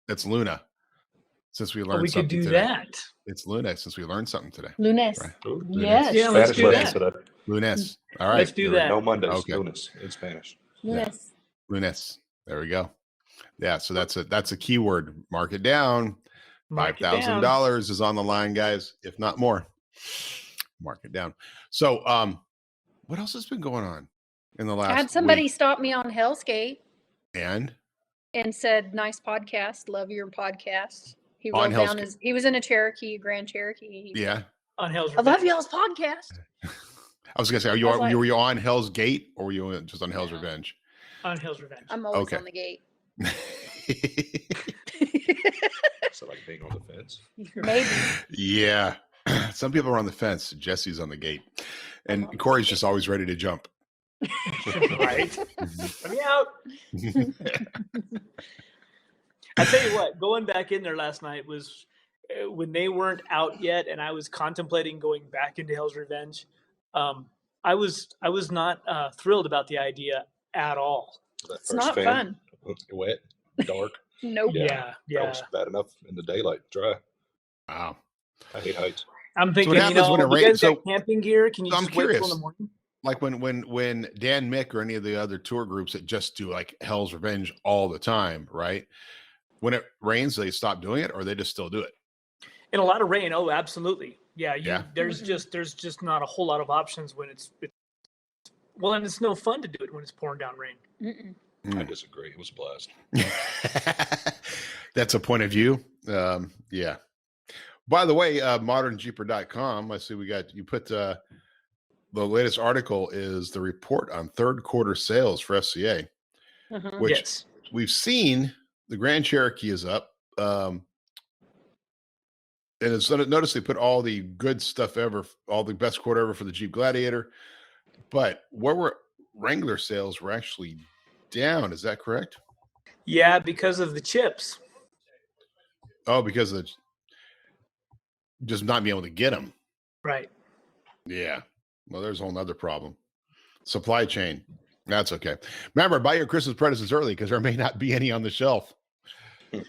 It's Luna. Since we learned something today. We could do that. It's Luna. Since we learned something today. Lunes. Right. Yes. Yeah, let's do that. Lunes. All right. Let's do that. No Mondays. Okay. Lunes in Spanish. Lunes. Lunes. There we go. Yeah. So that's a keyword. Mark it down. $5,000 is on the line, guys, if not more. Mark it down. So, what else has been going on in the last? I had somebody week? stop me on Hell's Gate. And said, "Nice podcast. Love your podcast." He On wrote Hell's down he was in a Cherokee, Grand Cherokee. yeah. On Hell's I love Revenge. y'all's podcast. I was gonna say, were you on Hell's Gate or were you just on Hell's Revenge? On Hell's Revenge. I'm always Okay. on the gate. So like being on the fence. Maybe. Yeah. Some people are on the fence. Jesse's on the gate. And Corey's just always ready to jump. Right. Let me out. I tell you what, going back in there last night was when they weren't out yet, and I was contemplating going back into Hell's Revenge. I was not thrilled about the idea at all. That It's not fun. Wet, dark. Nope. Yeah. That was bad enough in the daylight. Dry. Wow. I hate heights. I'm thinking, what happens when it you rains- guys got camping gear? Can you I'm just wait curious. till the morning? Like when Dan Mick or any of the other tour groups that just do like Hell's Revenge all the time, right? When it rains, they stop doing it, or they just still do it. In a lot of rain, oh, absolutely. Yeah, Yeah. There's just not a whole lot of options when it's well, and it's no fun to do it when it's pouring down rain. Mm-mm. I disagree. It was a blast. That's a point of view. Yeah. By the way, ModernJeeper.com. I see you put the latest article is the report on third quarter sales for FCA, which Yes. we've seen. The Grand Cherokee is up. And notice they put all the good stuff ever, all the best quote ever for the Jeep Gladiator. But Wrangler sales were actually down. Is that correct? Yeah, because of the chips. Oh, because of just not being able to get them. Right. Yeah. Well, there's a whole nother problem. Supply chain. That's okay. Remember, buy your Christmas presents early because there may not be any on the shelf. Or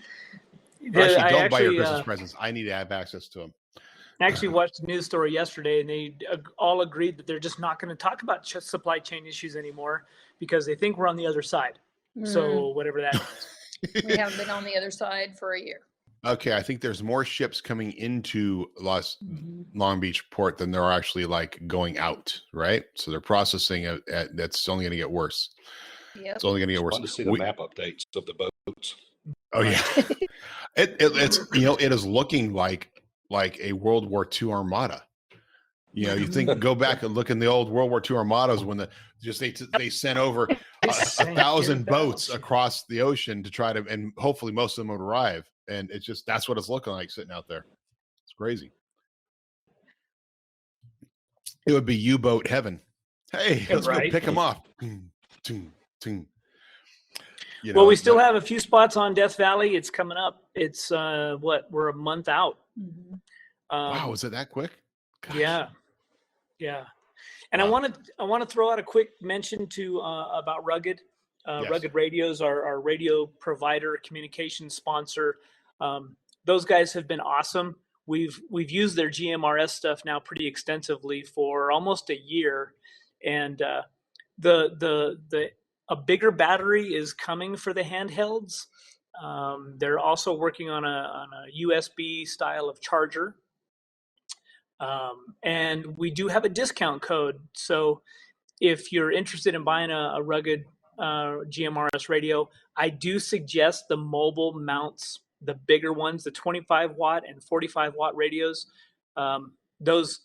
actually, don't buy your Christmas presents. I need to have access to them. I actually watched a news story yesterday, and they all agreed that they're just not going to talk about supply chain issues anymore because they think we're on the other side. So whatever that means. We haven't been on the other side for a year. Okay, I think there's more ships coming into Long Beach port than there are actually like going out, right? So they're processing it. That's only going to get worse. Yep. It's only going to get worse. Fun to see the map updates of the boats. Oh yeah, it's it is looking like a World War II armada. You think go back and look in the old World War II armadas when they sent over 1,000 boats across the ocean to try to, and hopefully most of them would arrive. And it's just, that's what it's looking like sitting out there. It's crazy. It would be U-boat heaven. Hey, let's go pick them up. Well, we still have a few spots on Death Valley. It's coming up. It's we're a month out. Wow, is it that quick? Gosh. Yeah. And wow. I want to throw out a quick mention to about Rugged. Yes. Rugged Radios, our radio provider, communication sponsor. Those guys have been awesome. We've used their GMRS stuff now pretty extensively for almost a year, and a bigger battery is coming for the handhelds. They're also working on a USB style of charger. And we do have a discount code. So if you're interested in buying a Rugged GMRS radio, I do suggest the mobile mounts, the bigger ones, the 25 watt and 45 watt radios. Those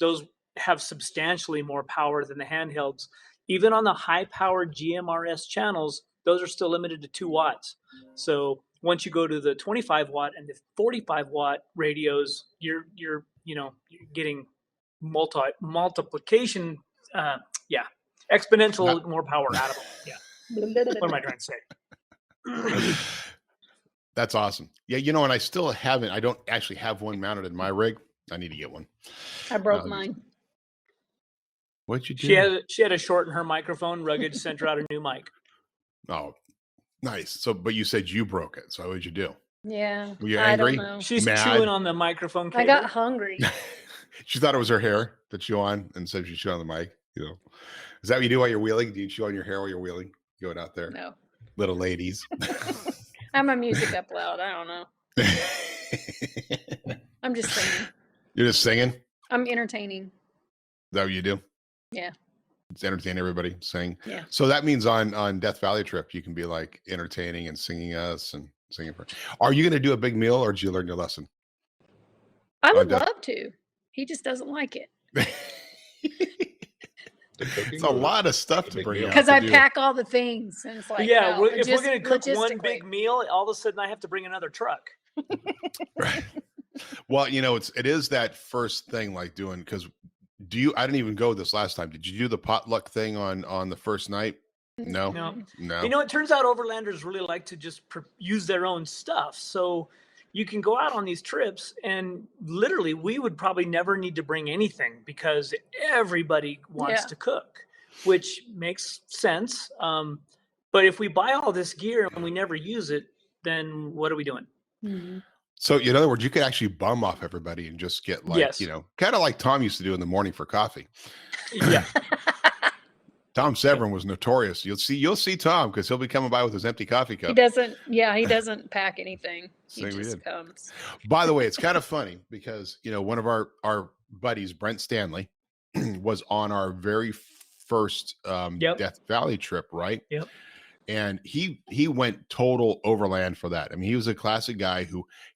have substantially more power than the handhelds. Even on the high powered GMRS channels, those are still limited to 2 watts. So once you go to the 25 watt and the 45 watt radios, you're getting multiplication, exponential more power out of them. Yeah. What am I trying to say? That's awesome. Yeah, and I don't actually have one mounted in my rig. I need to get one. I broke mine. What'd you do? She had to shorten her microphone. Rugged sent her out a new mic. Oh, nice. So, but you said you broke it. So what did you do? Yeah. Were you angry? I don't know. She's mad? chewing on the microphone cable. I got hungry. She thought it was her hair to chew on, and so she chewed on the mic. Is that what you do while you're wheeling? Do you chew on your hair while you're wheeling? Going out there? No. Little ladies. I'm a music up loud. I don't know. I'm just singing. You're just singing? I'm entertaining. Is that what you do? Yeah. entertain everybody, sing. Yeah. So that means on Death Valley trip, you can be like entertaining and singing us and singing. Are you going to do a big meal, or did you learn your lesson? I would love to. He just doesn't like it. It's a lot of stuff to bring out. Because I pack all the things, and it's like, yeah, well, if we're going to cook one big meal, all of a sudden I have to bring another truck. Right. Well, it is that first thing, like doing, because I didn't even go this last time. Did you do the potluck thing on the first night? No. It turns out overlanders really like to just use their own stuff. So you can go out on these trips, and literally we would probably never need to bring anything because everybody wants to cook, which makes sense. But if we buy all this gear and we never use it, then what are we doing? Mm-hmm. So in other words, you could actually bum off everybody and just get like, kind of like Tom used to do in the morning for coffee. Yeah. Tom Severin was notorious. You'll see Tom, because he'll be coming by with his empty coffee cup. He doesn't pack anything. He just comes. By the way, it's kind of funny because, one of our buddies, Brent Stanley, was on our very first Death Valley trip, right? Yep. And he went total overland for that. I mean, he was a classic guy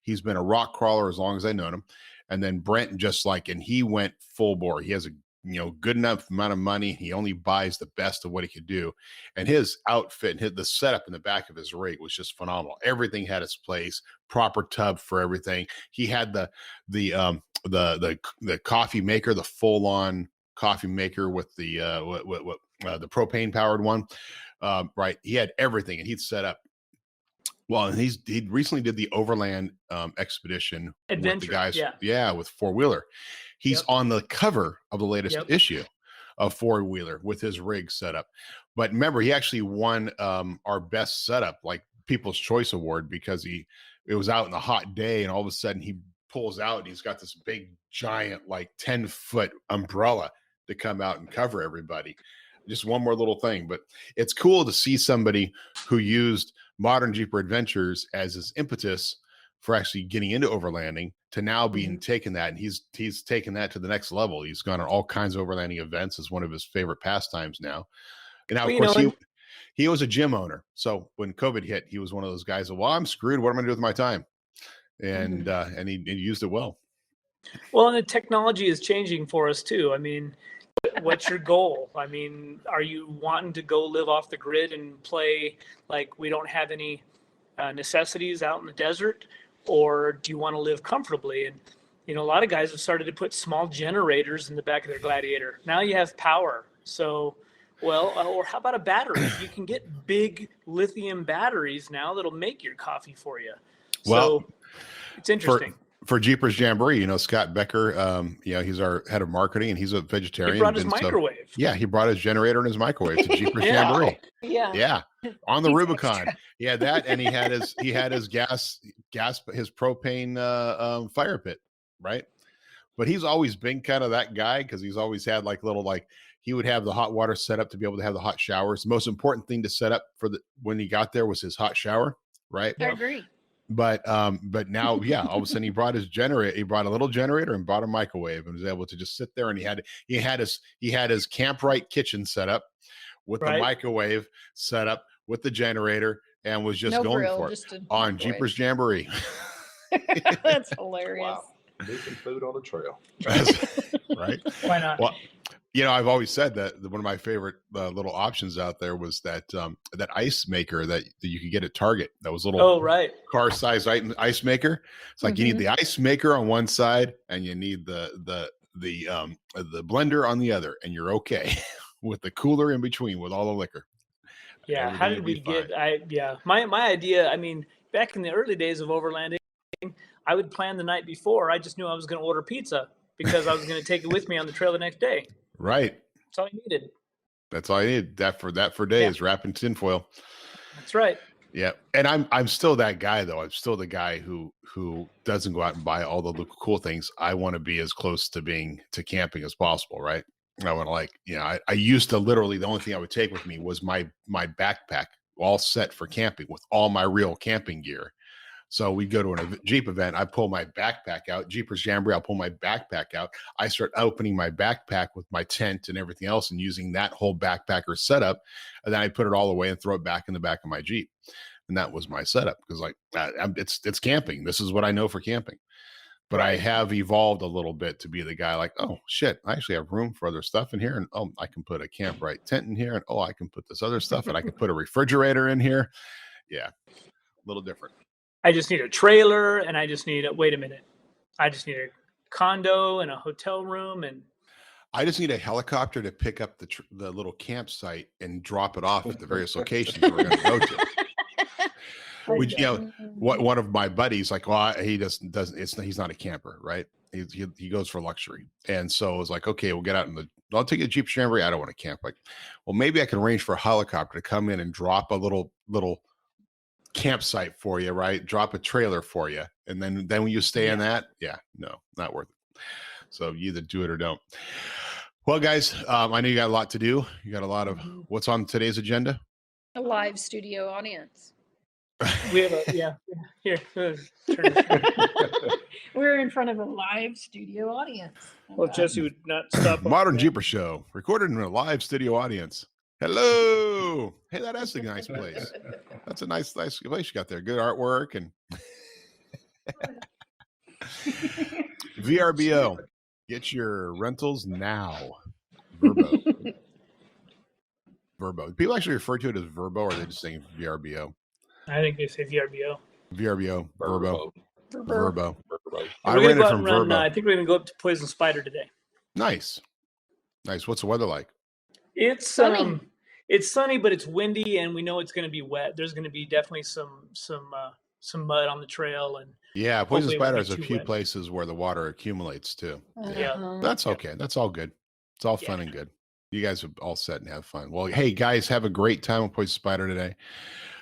he's been a rock crawler as long as I known him. And then Brent and he went full bore. He has a good enough amount of money. He only buys the best of what he could do. And his outfit and the setup in the back of his rig was just phenomenal. Everything had its place, proper tub for everything. He had the coffee maker, the full on coffee maker with the propane powered one. Right. He had everything, and he'd set up. Well, and he recently did the overland expedition adventure with the guys. Yeah, with 4-wheeler. He's on the cover of the latest issue of 4-wheeler with his rig set up. But remember, he actually won our best setup, like People's Choice Award, because it was out in the hot day, and all of a sudden he pulls out and he's got this big giant, like 10-foot umbrella to come out and cover everybody. Just one more little thing, but it's cool to see somebody who used Modern Jeeper Adventures as his impetus for actually getting into overlanding to now being taken that. And he's taken that to the next level. He's gone on all kinds of overlanding events as one of his favorite pastimes now. And now, of course, he was a gym owner. So when COVID hit, he was one of those guys that, well, I'm screwed. What am I going to do with my time? And, and he used it well. Well, and the technology is changing for us too. I mean, what's your goal? I mean, are you wanting to go live off the grid and play like we don't have any necessities out in the desert? Or do you want to live comfortably? And, a lot of guys have started to put small generators in the back of their Gladiator. Now you have power. So, or how about a battery? You can get big lithium batteries now that'll make your coffee for you. Well, so it's interesting. For Jeepers Jamboree, Scott Becker, he's our head of marketing, and he's a vegetarian. He brought his microwave. He brought his generator and his microwave to Jeepers Jamboree. Yeah. On the Rubicon. He had that, and he had his gas, his propane fire pit, right? But he's always been kind of that guy, because he's always had he would have the hot water set up to be able to have the hot showers. The most important thing to set up when he got there was his hot shower, right? I agree. But now, all of a sudden he brought his generator. He brought a little generator and brought a microwave, and was able to just sit there. And he had his Camp-Right kitchen set up with the microwave set up with the generator, and was just going for it on Jeepers Jamboree. That's hilarious. Wow. Making food on the trail. Right? Why not? Well, I've always said that one of my favorite little options out there was that ice maker that you could get at Target. That was a little car-sized ice maker. It's like you need the ice maker on one side, and you need the blender on the other, and you're okay with the cooler in between with all the liquor. Yeah. How did we get? My idea. I mean, back in the early days of overlanding, I would plan the night before. I just knew I was going to order pizza because I was going to take it with me on the trail the next day. Right. That's all I needed. That's all I needed. That for days, wrapped in tinfoil. That's right. Yeah. And I'm still that guy, though. I'm still the guy who doesn't go out and buy all the cool things. I want to be as close to camping as possible, right? I want to I used to literally, the only thing I would take with me was my backpack all set for camping with all my real camping gear. So we go to a Jeep event. I pull my backpack out, Jeepers Jamboree. I'll pull my backpack out. I start opening my backpack with my tent and everything else and using that whole backpacker setup. And then I put it all away and throw it back in the back of my Jeep. And that was my setup because like it's camping. This is what I know for camping. But I have evolved a little bit to be the guy like, oh shit, I actually have room for other stuff in here. And oh, I can put a Camp Right tent in here. And oh, I can put this other stuff and I can put a refrigerator in here. Yeah. A little different. I just need a trailer and I just need wait a minute. I just need a condo and a hotel room. And I just need a helicopter to pick up the little campsite and drop it off at the various locations that we're going to go to. Which, you know, one of my buddies, like, well, he he's not a camper, right? He goes for luxury. And so I was like, okay, we'll get out I'll take a Jeep Jamboree. I don't want to camp. Like, well, maybe I can arrange for a helicopter to come in and drop a little campsite for you, right? Drop a trailer for you. And then when you stay in that, no, not worth it. So you either do it or don't. Well, guys, I know you got a lot to do. You got a lot of what's on today's agenda? A live studio audience. We have here. Turn it. We're in front of a live studio audience. Well, Jesse would not stop. ModernJeeper Show, recorded in a live studio audience. Hello. Hey, that's a nice place. That's a nice place you got there. Good artwork and VRBO. Get your rentals now. VRBO. VRBO. People actually refer to it as VRBO, or are they just saying VRBO? I think they say VRBO. VRBO. VRBO. VRBO. I ran it from VRBO. I think we're going to go up to Poison Spider today. Nice. What's the weather like? It's sunny. It's sunny, but it's windy, and we know it's going to be wet. There's going to be definitely some mud on the trail, and Poison Spider has a few places where the water accumulates too. That's okay. That's all good. It's all fun and good. You guys are all set and have fun. Well, hey guys, have a great time with Poison Spider today.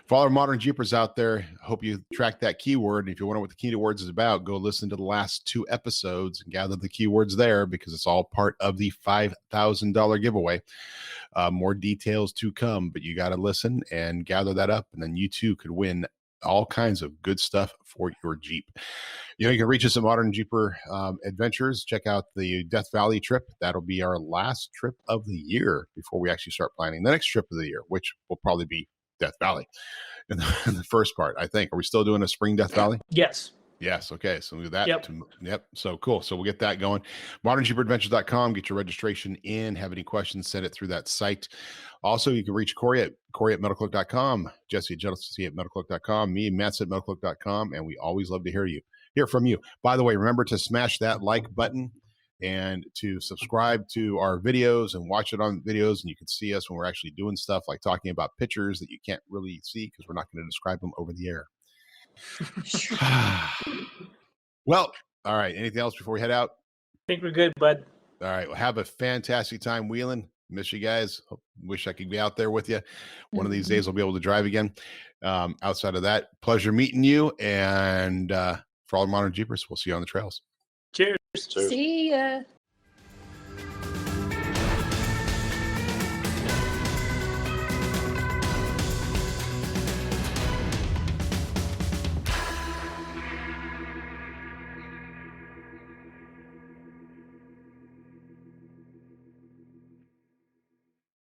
For all our modern Jeepers out there, hope you track that keyword. And if you wonder what the keywords is about, go listen to the last 2 episodes and gather the keywords there because it's all part of the $5,000 giveaway. More details to come, but you got to listen and gather that up. And then you too could win all kinds of good stuff for your Jeep. You know, you can reach us at ModernJeeper Adventures. Check out the Death Valley trip. That'll be our last trip of the year before we actually start planning the next trip of the year, which will probably be Death Valley in the first part, I think. Are we still doing a spring Death Valley? Yes. Okay. So we'll do that. Yep. So cool. So we'll get that going. ModernJeeperAdventures.com. Get your registration in. Have any questions, send it through that site. Also, you can reach Corey at metalcloak.com, Jesse at metalcloak.com, me, Matson at metalcloak.com, and we always love to hear from you. By the way, remember to smash that like button and to subscribe to our videos and watch it on videos. And you can see us when we're actually doing stuff like talking about pictures that you can't really see because we're not going to describe them over the air. Well, all right. Anything else before we head out? I think we're good, bud. All right. Well, have a fantastic time wheeling. Miss you guys. Wish I could be out there with you. One of these days I'll be able to drive again. Outside of that, pleasure meeting you. And for all the Modern Jeepers, we'll see you on the trails. Cheers. See ya.